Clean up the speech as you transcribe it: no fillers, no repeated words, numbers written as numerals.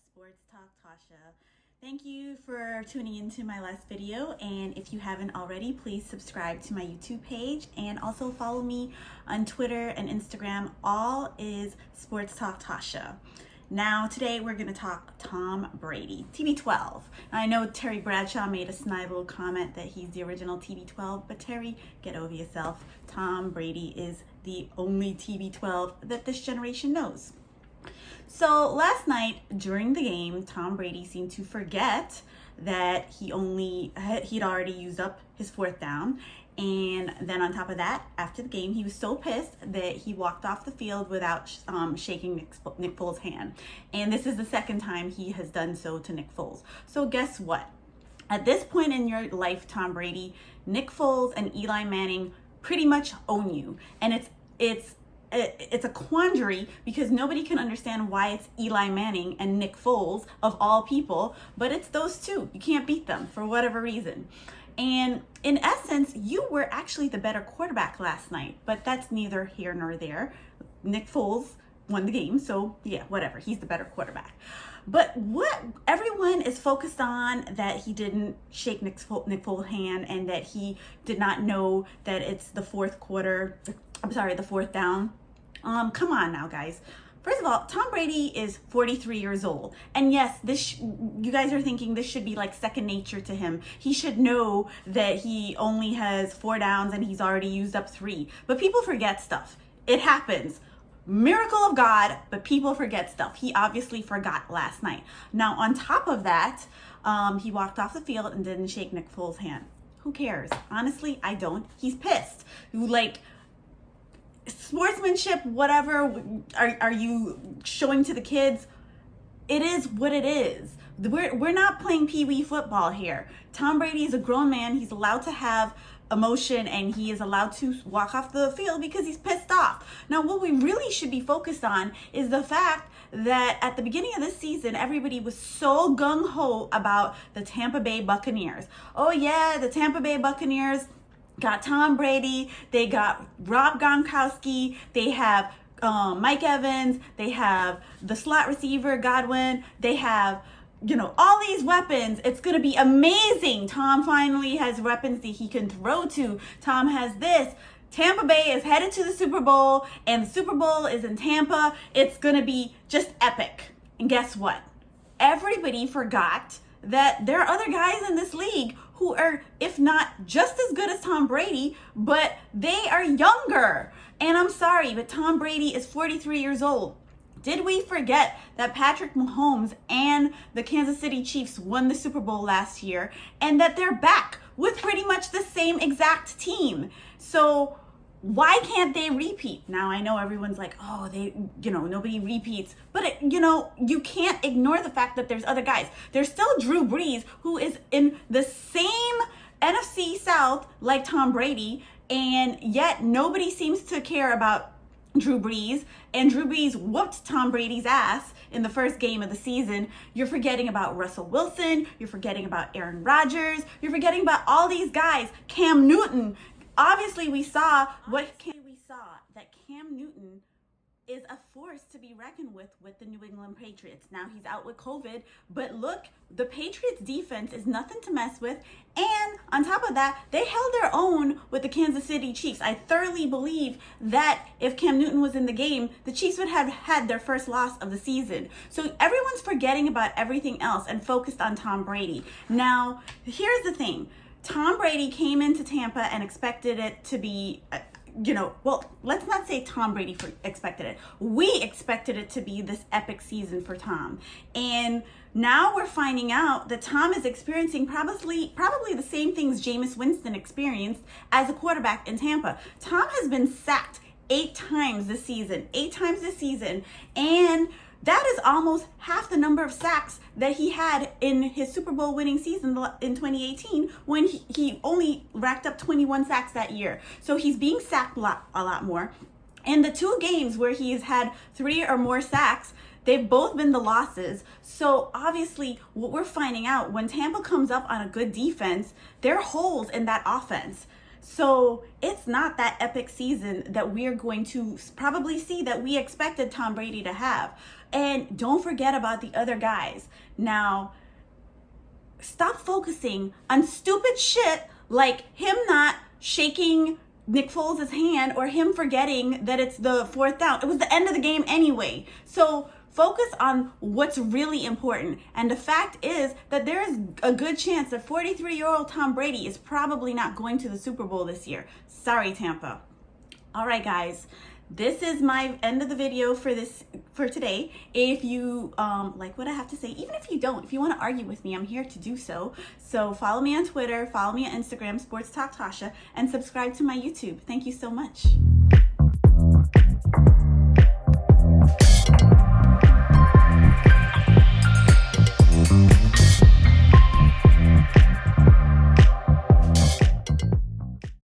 Sports Talk Tasha. Thank you for tuning into my last video, and if you haven't already, please subscribe to my YouTube page and also follow me on Twitter and Instagram. All is Sports Talk Tasha. Now today we're going to talk Tom Brady, TB12. Now, I know Terry Bradshaw made a snide little comment that he's the original TB12, but Terry, get over yourself. Tom Brady is the only TB12 that this generation knows. So last night during the game, Tom Brady seemed to forget that he'd already used up his fourth down. And then on top of that, after the game, he was so pissed that he walked off the field without shaking Nick Foles' hand. And this is the second time he has done so to Nick Foles. So guess what? At this point in your life, Tom Brady, Nick Foles and Eli Manning pretty much own you. And it's a quandary because nobody can understand why it's Eli Manning and Nick Foles of all people, but it's those two. You can't beat them for whatever reason. And in essence, you were actually the better quarterback last night, but that's neither here nor there. Nick Foles won the game, so yeah, whatever. He's the better quarterback. But what everyone is focused on, that he didn't shake Nick Foles' hand and that he did not know that it's the fourth down. Come on now, guys. First of all, Tom Brady is 43 years old. And yes, you guys are thinking this should be like second nature to him. He should know that he only has 4 downs and he's already used up 3. But people forget stuff. It happens. Miracle of God, but people forget stuff. He obviously forgot last night. Now, on top of that, he walked off the field and didn't shake Nick Foles' hand. Who cares? Honestly, I don't. He's pissed. Sportsmanship, whatever are you showing to the kids? It is what it is. We're not playing pee-wee football here. Tom Brady is a grown man. He's allowed to have emotion and he is allowed to walk off the field because he's pissed off. Now, what we really should be focused on is the fact that at the beginning of this season, everybody was so gung-ho about the Tampa Bay Buccaneers. Oh yeah, the Tampa Bay Buccaneers got Tom Brady, they got Rob Gronkowski, they have Mike Evans, they have the slot receiver Godwin, they have all these weapons. It's going to be amazing. Tom finally has weapons that he can throw to. Tom has this. Tampa Bay is headed to the Super Bowl, and the Super Bowl is in Tampa. It's going to be just epic. And guess what? Everybody forgot that there are other guys in this league who are, if not just as good as Tom Brady, but they are younger. And I'm sorry, but Tom Brady is 43 years old. Did we forget that Patrick Mahomes and the Kansas City Chiefs won the Super Bowl last year and that they're back with pretty much the same exact team? So why can't they repeat? Now, I know everyone's like, oh, nobody repeats. But, you can't ignore the fact that there's other guys. There's still Drew Brees, who is in the same NFC South like Tom Brady, and yet nobody seems to care about Drew Brees. And Drew Brees whooped Tom Brady's ass in the first game of the season. You're forgetting about Russell Wilson. You're forgetting about Aaron Rodgers. You're forgetting about all these guys. Cam Newton. Obviously, we saw that Cam Newton is a force to be reckoned with the New England Patriots. Now he's out with COVID, but look, the Patriots defense is nothing to mess with. And on top of that, they held their own with the Kansas City Chiefs. I thoroughly believe that if Cam Newton was in the game, the Chiefs would have had their first loss of the season. So everyone's forgetting about everything else and focused on Tom Brady. Now, here's the thing. Tom Brady came into Tampa and expected it to be, let's not say Tom Brady expected it. We expected it to be this epic season for Tom. And now we're finding out that Tom is experiencing probably the same things Jameis Winston experienced as a quarterback in Tampa. Tom has been sacked 8 times this season, and that is almost half the number of sacks that he had in his Super Bowl winning season in 2018 when he only racked up 21 sacks that year. So he's being sacked a lot more. And the 2 games where he has had 3 or more sacks, they've both been the losses. So obviously what we're finding out, when Tampa comes up on a good defense, there are holes in that offense. So it's not that epic season that we're going to probably see that we expected Tom Brady to have. And don't forget about the other guys. Now, stop focusing on stupid shit like him not shaking Nick Foles' hand or him forgetting that it's the fourth down. It was the end of the game anyway. So focus on what's really important. And the fact is that there is a good chance that 43-year-old Tom Brady is probably not going to the Super Bowl this year. Sorry, Tampa. All right, guys. This is my end of the video for today. If you like what I have to say, even if you don't, if you want to argue with me, I'm here to do so. So follow me on Twitter, follow me on Instagram, Sports Talk Tasha, and subscribe to my YouTube. Thank you so much.